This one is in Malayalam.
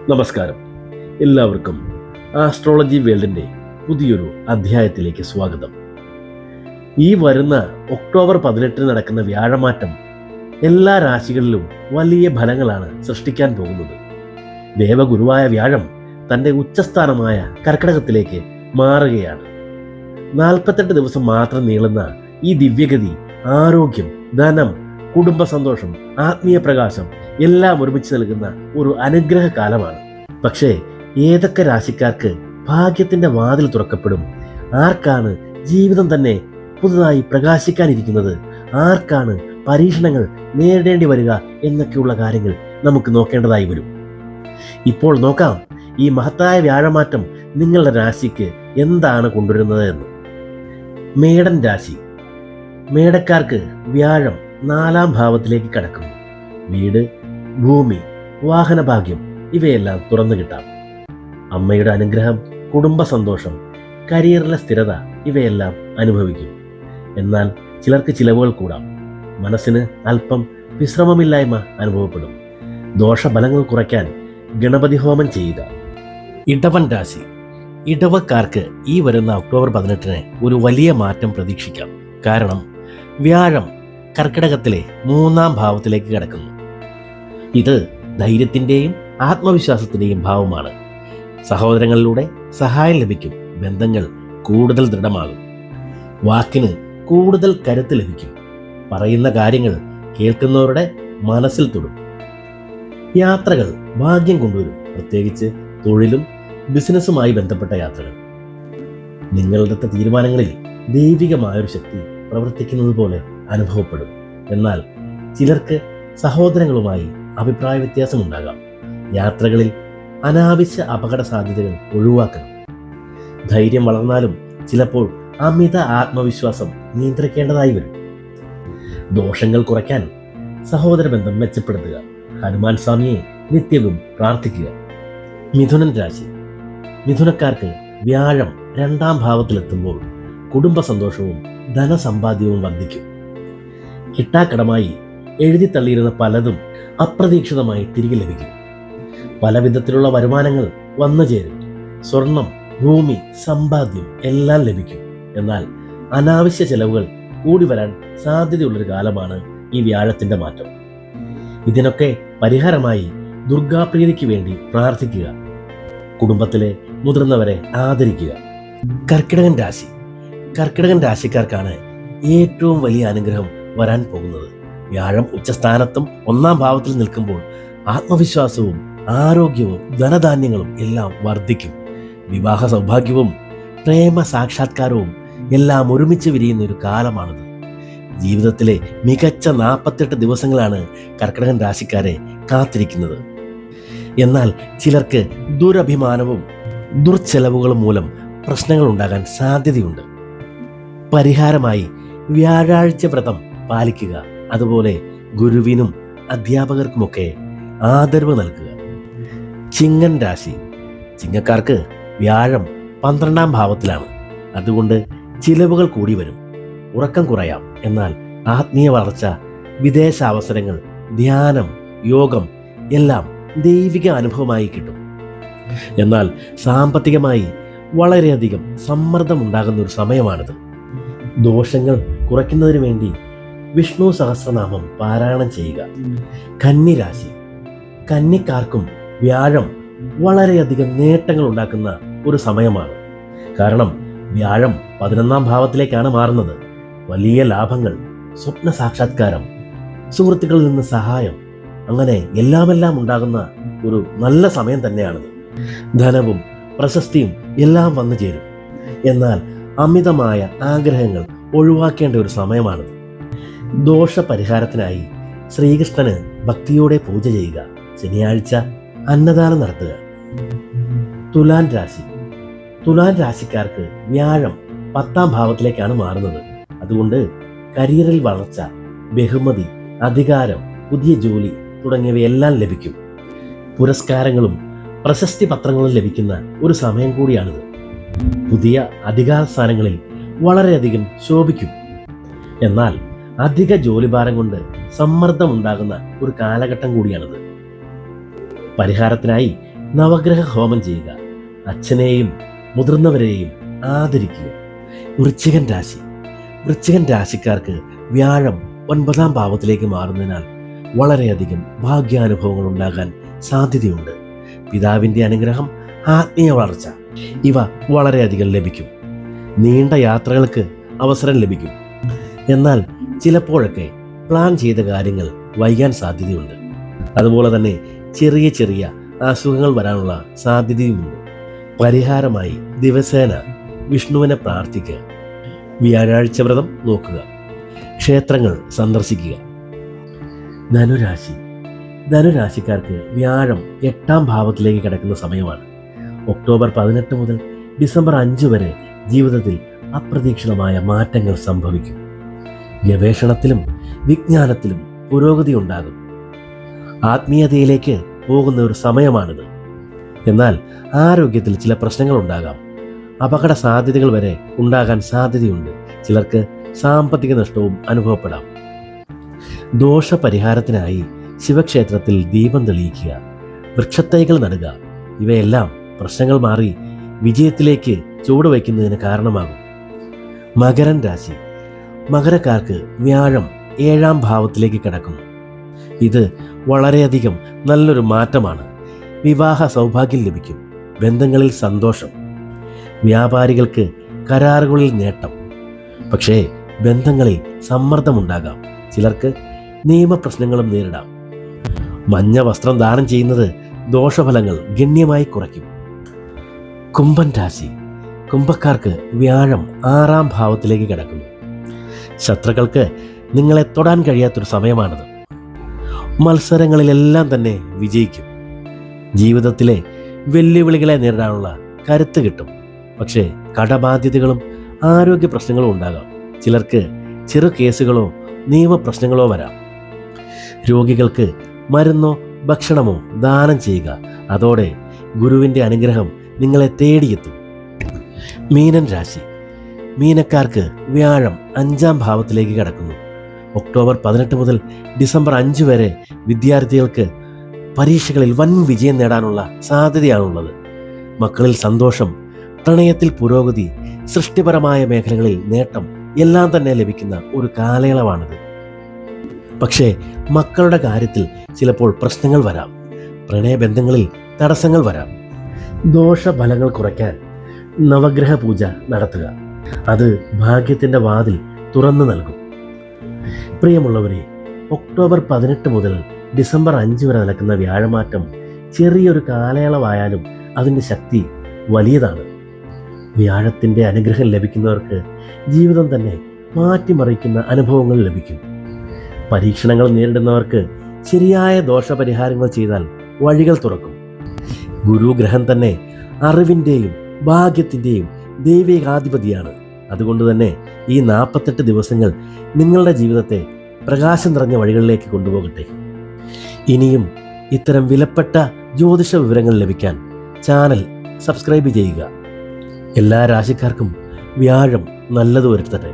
നമസ്കാരം. എല്ലാവർക്കും ആസ്ട്രോളജി വേൾഡിൻ്റെ പുതിയൊരു അധ്യായത്തിലേക്ക് സ്വാഗതം. ഈ വരുന്ന ഒക്ടോബർ 18 നടക്കുന്ന വ്യാഴമാറ്റം എല്ലാ രാശികളിലും വലിയ ഫലങ്ങളാണ് സൃഷ്ടിക്കാൻ പോകുന്നത്. ദേവഗുരുവായ വ്യാഴം തൻ്റെ ഉച്ചസ്ഥാനമായ കർക്കിടകത്തിലേക്ക് മാറുകയാണ്. 48 ദിവസം മാത്രം നീളുന്ന ഈ ദിവ്യഗതി ആരോഗ്യം, ധനം, കുടുംബ സന്തോഷം, ആത്മീയ പ്രകാശം എല്ലാം ഒരുമിച്ച് നൽകുന്ന ഒരു അനുഗ്രഹ കാലമാണ്. പക്ഷേ ഏതൊക്കെ രാശിക്കാർക്ക് ഭാഗ്യത്തിന്റെ വാതിൽ തുറക്കപ്പെടും? ആർക്കാണ് ജീവിതം തന്നെ പുതുതായി പ്രകാശിക്കാനിരിക്കുന്നത്? ആർക്കാണ് പരീക്ഷണങ്ങൾ നേരിടേണ്ടി വരിക എന്നൊക്കെയുള്ള കാര്യങ്ങൾ നമുക്ക് നോക്കേണ്ടതായി വരും. ഇപ്പോൾ നോക്കാം ഈ മഹത്തായ വ്യാഴമാറ്റം നിങ്ങളുടെ രാശിക്ക് എന്താണ് കൊണ്ടുവരുന്നത് എന്ന്. മേടൻ രാശി. മേടക്കാർക്ക് വ്യാഴം 4-ാം ഭാവത്തിലേക്ക് കടക്കുന്നു. വീട്, ഭൂമി, വാഹനഭാഗ്യം ഇവയെല്ലാം തുറന്നു കിട്ടാം. അമ്മയുടെ അനുഗ്രഹം, കുടുംബ സന്തോഷം, കരിയറിലെ സ്ഥിരത ഇവയെല്ലാം അനുഭവിക്കും. എന്നാൽ ചിലർക്ക് ചിലവുകൾ കൂടാം. മനസ്സിന് അല്പം വിശ്രമമില്ലായ്മ അനുഭവപ്പെടും. ദോഷഫലങ്ങൾ കുറയ്ക്കാൻ ഗണപതി ഹോമം ചെയ്യുക. ഇടവൻ രാശി. ഇടവക്കാർക്ക് ഈ വരുന്ന ഒക്ടോബർ 18 ഒരു വലിയ മാറ്റം പ്രതീക്ഷിക്കാം. കാരണം വ്യാഴം കർക്കിടകത്തിലെ 3-ാം ഭാവത്തിലേക്ക് കടക്കുന്നു. ഇത് ധൈര്യത്തിൻ്റെയും ആത്മവിശ്വാസത്തിൻ്റെയും ഭാവമാണ്. സഹോദരങ്ങളിലൂടെ സഹായം ലഭിക്കും. ബന്ധങ്ങൾ കൂടുതൽ ദൃഢമാകും. വാക്കിന് കൂടുതൽ കരുത്ത് ലഭിക്കും. പറയുന്ന കാര്യങ്ങൾ കേൾക്കുന്നവരുടെ മനസ്സിൽ തൊടും. യാത്രകൾ ഭാഗ്യം കൊണ്ടുവരും, പ്രത്യേകിച്ച് തൊഴിലും ബിസിനസ്സുമായി ബന്ധപ്പെട്ട യാത്രകൾ. നിങ്ങളുടെ തീരുമാനങ്ങളിൽ ദൈവികമായൊരു ശക്തി പ്രവർത്തിക്കുന്നത് പോലെ അനുഭവപ്പെടും. എന്നാൽ ചിലർക്ക് സഹോദരങ്ങളുമായി അഭിപ്രായ വ്യത്യാസമുണ്ടാകാം. യാത്രകളിൽ അനാവശ്യ അപകട സാധ്യതകൾ ഒഴിവാക്കണം. ധൈര്യം വളർന്നാലും ചിലപ്പോൾ അമിത ആത്മവിശ്വാസം നിയന്ത്രിക്കേണ്ടതായി വരും. ദോഷങ്ങൾ കുറയ്ക്കാൻ സഹോദര ബന്ധം മെച്ചപ്പെടുത്തുക. ഹനുമാൻ സ്വാമിയെ നിത്യവും പ്രാർത്ഥിക്കുക. മിഥുനൻ രാശി. മിഥുനക്കാർക്ക് വ്യാഴം 2-ാം ഭാവത്തിലെത്തുമ്പോൾ കുടുംബ സന്തോഷവും ധനസമ്പാദ്യവും വർദ്ധിക്കും. കിട്ടാക്കടമായി എഴുതി തള്ളിയിരുന്ന പലതും അപ്രതീക്ഷിതമായി തിരികെ ലഭിക്കും. പല വിധത്തിലുള്ള വരുമാനങ്ങൾ വന്നു ചേരും. സ്വർണം, ഭൂമി, സമ്പാദ്യം എല്ലാം ലഭിക്കും. എന്നാൽ അനാവശ്യ ചെലവുകൾ കൂടി വരാൻ സാധ്യതയുള്ളൊരു കാലമാണ് ഈ വ്യാഴത്തിന്റെ മാറ്റം. ഇതിനൊക്കെ പരിഹാരമായി ദുർഗാപ്രീതിക്ക് വേണ്ടി പ്രാർത്ഥിക്കുക. കുടുംബത്തിലെ മുതിർന്നവരെ ആദരിക്കുക. കർക്കിടകൻ രാശി. കർക്കിടകൻ രാശിക്കാർക്കാണ് ഏറ്റവും വലിയ അനുഗ്രഹം വരാൻ പോകുന്നത്. വ്യാഴം ഉച്ചസ്ഥാനത്തും 1-ാം ഭാവത്തിൽ നിൽക്കുമ്പോൾ ആത്മവിശ്വാസവും ആരോഗ്യവും ധനധാന്യങ്ങളും എല്ലാം വർദ്ധിക്കും. വിവാഹ സൗഭാഗ്യവും പ്രേമ സാക്ഷാത്കാരവും എല്ലാം ഒരുമിച്ച് വിരിയുന്ന ഒരു കാലമാണിത്. ജീവിതത്തിലെ മികച്ച 48 ദിവസങ്ങളാണ് കർക്കിടകൻ രാശിക്കാരെ കാത്തിരിക്കുന്നത്. എന്നാൽ ചിലർക്ക് ദുരഭിമാനവും ദുർച്ചെലവുകളും മൂലം പ്രശ്നങ്ങൾ ഉണ്ടാകാൻ സാധ്യതയുണ്ട്. പരിഹാരമായി വ്യാഴാഴ്ച വ്രതം പാലിക്കുക. അതുപോലെ ഗുരുവിനും അധ്യാപകർക്കുമൊക്കെ ആദരവ് നൽകുക. ചിങ്ങൻ രാശി. ചിങ്ങക്കാർക്ക് വ്യാഴം 12-ാം ഭാവത്തിലാണ്. അതുകൊണ്ട് ചിലവുകൾ കൂടി വരും. ഉറക്കം കുറയാം. എന്നാൽ ആത്മീയ വളർച്ച, വിദേശ അവസരങ്ങൾ, ധ്യാനം, യോഗം എല്ലാം ദൈവിക അനുഭവമായി കിട്ടും. എന്നാൽ സാമ്പത്തികമായി വളരെയധികം സമ്മർദ്ദം ഉണ്ടാകുന്ന ഒരു സമയമാണിത്. ദോഷങ്ങൾ കുറയ്ക്കുന്നതിന് വേണ്ടി വിഷ്ണു സഹസ്രനാമം പാരായണം ചെയ്യുക. കന്നിരാശി. കന്നിക്കാർക്കും വ്യാഴം വളരെയധികം നേട്ടങ്ങൾ ഉണ്ടാക്കുന്ന ഒരു സമയമാണ്. കാരണം വ്യാഴം 11-ാം ഭാവത്തിലേക്കാണ് മാറുന്നത്. വലിയ ലാഭങ്ങൾ, സ്വപ്ന സാക്ഷാത്കാരം, സുഹൃത്തുക്കളിൽ നിന്ന് സഹായം, അങ്ങനെ എല്ലാം ഉണ്ടാകുന്ന ഒരു നല്ല സമയം തന്നെയാണിത്. ധനവും പ്രശസ്തിയും എല്ലാം വന്നു ചേരും. എന്നാൽ അമിതമായ ആഗ്രഹങ്ങൾ ഒഴിവാക്കേണ്ട ഒരു സമയമാണിത്. ദോഷപരിഹാരത്തിനായി ശ്രീകൃഷ്ണന് ഭക്തിയോടെ പൂജ ചെയ്യുക. ശനിയാഴ്ച അന്നദാനം നടത്തുക. തുലാൻ രാശി. തുലാൻ രാശിക്കാർക്ക് വ്യാഴം 10-ാം ഭാവത്തിലേക്കാണ് മാറുന്നത്. അതുകൊണ്ട് കരിയറിൽ വളർച്ച, ബഹുമതി, അധികാരം, പുതിയ ജോലി തുടങ്ങിയവയെല്ലാം ലഭിക്കും. പുരസ്കാരങ്ങളും പ്രശസ്തി പത്രങ്ങളും ലഭിക്കുന്ന ഒരു സമയം കൂടിയാണിത്. പുതിയ അധികാര സ്ഥാനങ്ങളിൽ വളരെയധികം ശോഭിക്കും. എന്നാൽ അധിക ജോലിഭാരം കൊണ്ട് സമ്മർദ്ദമുണ്ടാകുന്ന ഒരു കാലഘട്ടം കൂടിയാണിത്. പരിഹാരത്തിനായി നവഗ്രഹ ഹോമം ചെയ്യുക. അച്ഛനെയും മുതിർന്നവരെയും ആദരിക്കുക. വൃശ്ചികൻ രാശി. വൃശ്ചികൻ രാശിക്കാർക്ക് വ്യാഴം 9ാം ഭാവത്തിലേക്ക് മാറുന്നതിനാൽ വളരെയധികം ഭാഗ്യാനുഭവങ്ങൾ ഉണ്ടാകാൻ സാധ്യതയുണ്ട്. പിതാവിൻ്റെ അനുഗ്രഹം, ആത്മീയ വളർച്ച ഇവ വളരെയധികം ലഭിക്കും. നീണ്ട യാത്രകൾക്ക് അവസരം ലഭിക്കും. എന്നാൽ ചിലപ്പോഴൊക്കെ പ്ലാൻ ചെയ്ത കാര്യങ്ങൾ വൈകാൻ സാധ്യതയുണ്ട്. അതുപോലെ തന്നെ ചെറിയ ചെറിയ അസുഖങ്ങൾ വരാനുള്ള സാധ്യതയുമുണ്ട്. പരിഹാരമായി ദിവസേന വിഷ്ണുവിനെ പ്രാർത്ഥിക്കുക. വ്യാഴാഴ്ച വ്രതം നോക്കുക. ക്ഷേത്രങ്ങൾ സന്ദർശിക്കുക. ധനുരാശി. ധനുരാശിക്കാർക്ക് വ്യാഴം 8ാം ഭാവത്തിലേക്ക് കിടക്കുന്ന സമയമാണ്. ഒക്ടോബർ 18 മുതൽ ഡിസംബർ 5 വരെ ജീവിതത്തിൽ അപ്രതീക്ഷിതമായ മാറ്റങ്ങൾ സംഭവിക്കും. ഗവേഷണത്തിലും വിജ്ഞാനത്തിലും പുരോഗതി ഉണ്ടാകും. ആത്മീയതയിലേക്ക് പോകുന്ന ഒരു സമയമാണിത്. എന്നാൽ ആരോഗ്യത്തിൽ ചില പ്രശ്നങ്ങൾ ഉണ്ടാകാം. അപകട സാധ്യതകൾ വരെ ഉണ്ടാകാൻ സാധ്യതയുണ്ട്. ചിലർക്ക് സാമ്പത്തിക നഷ്ടവും അനുഭവപ്പെടാം. ദോഷപരിഹാരത്തിനായി ശിവക്ഷേത്രത്തിൽ ദീപം തെളിയിക്കുക, വൃക്ഷത്തൈകൾ നടുക. ഇവയെല്ലാം പ്രശ്നങ്ങൾ മാറി വിജയത്തിലേക്ക് ചുവടുവയ്ക്കുന്നതിന് കാരണമാകും. മകരൻ രാശി. മകരക്കാർക്ക് വ്യാഴം 7ാം ഭാവത്തിലേക്ക് കടക്കുന്നു. ഇത് വളരെയധികം നല്ലൊരു മാറ്റമാണ്. വിവാഹ സൗഭാഗ്യം ലഭിക്കും. ബന്ധങ്ങളിൽ സന്തോഷം. വ്യാപാരികൾക്ക് കരാറുകളിൽ നേട്ടം. പക്ഷേ ബന്ധങ്ങളിൽ സമ്മർദ്ദമുണ്ടാകാം. ചിലർക്ക് നിയമപ്രശ്നങ്ങളും നേരിടാം. മഞ്ഞ വസ്ത്രം ദാനം ചെയ്യുന്നത് ദോഷഫലങ്ങൾ ഗണ്യമായി കുറയ്ക്കും. കുംഭൻ രാശി. കുംഭക്കാർക്ക് വ്യാഴം 6ാം ഭാവത്തിലേക്ക് കിടക്കുന്നു. ശത്രുക്കൾക്ക് നിങ്ങളെ തൊടാൻ കഴിയാത്തൊരു സമയമാണിത്. മത്സരങ്ങളിലെല്ലാം തന്നെ വിജയിക്കും. ജീവിതത്തിലെ വെല്ലുവിളികളെ നേരിടാനുള്ള കരുത്ത് കിട്ടും. പക്ഷേ കടബാധ്യതകളും ആരോഗ്യ പ്രശ്നങ്ങളും ഉണ്ടാകാം. ചിലർക്ക് ചെറു കേസുകളോ നിയമപ്രശ്നങ്ങളോ വരാം. രോഗികൾക്ക് മരുന്നോ ഭക്ഷണമോ ദാനം ചെയ്യുക. അതോടെ ഗുരുവിൻ്റെ അനുഗ്രഹം നിങ്ങളെ തേടിയെത്തും. മീനൻ രാശി. മീനക്കാർക്ക് വ്യാഴം 5ാം ഭാവത്തിലേക്ക് കടക്കുന്നു. ഒക്ടോബർ 18 മുതൽ ഡിസംബർ 5 വരെ വിദ്യാർത്ഥികൾക്ക് പരീക്ഷകളിൽ വൻ വിജയം നേടാനുള്ള സാധ്യതയാണുള്ളത്. മക്കളിൽ സന്തോഷം, പ്രണയത്തിൽ പുരോഗതി, സൃഷ്ടിപരമായ മേഖലകളിൽ നേട്ടം എല്ലാം തന്നെ ലഭിക്കുന്ന ഒരു കാലയളവാണിത്. പക്ഷേ മക്കളുടെ കാര്യത്തിൽ ചിലപ്പോൾ പ്രശ്നങ്ങൾ വരാം. പ്രണയബന്ധങ്ങളിൽ തടസ്സങ്ങൾ വരാം. ദോഷഫലങ്ങൾ കുറയ്ക്കാൻ നവഗ്രഹ പൂജ നടത്തുക. അത് ഭാഗ്യത്തിൻ്റെ വാതിൽ തുറന്നു നൽകും. പ്രിയമുള്ളവരെ, ഒക്ടോബർ 18 മുതൽ ഡിസംബർ 5 വരെ നടക്കുന്ന വ്യാഴമാറ്റം ചെറിയൊരു കാലയളവായാലും അതിൻ്റെ ശക്തി വലിയതാണ്. വ്യാഴത്തിൻ്റെ അനുഗ്രഹം ലഭിക്കുന്നവർക്ക് ജീവിതം തന്നെ മാറ്റിമറിക്കുന്ന അനുഭവങ്ങൾ ലഭിക്കും. പരീക്ഷണങ്ങൾ നേരിടുന്നവർക്ക് ശരിയായ ദോഷപരിഹാരങ്ങൾ ചെയ്താൽ വഴികൾ തുറക്കും. ഗുരുഗ്രഹം തന്നെ അറിവിൻ്റെയും ഭാഗ്യത്തിൻ്റെയും ദൈവികാധിപതിയാണ്. അതുകൊണ്ട് തന്നെ ഈ 48 ദിവസങ്ങൾ നിങ്ങളുടെ ജീവിതത്തെ പ്രകാശം നിറഞ്ഞ വഴികളിലേക്ക് കൊണ്ടുപോകട്ടെ. ഇനിയും ഇത്തരം വിലപ്പെട്ട ജ്യോതിഷ വിവരങ്ങൾ ലഭിക്കാൻ ചാനൽ സബ്സ്ക്രൈബ് ചെയ്യുക. എല്ലാ രാശിക്കാർക്കും വ്യാഴം നല്ലത് വരുത്തട്ടെ.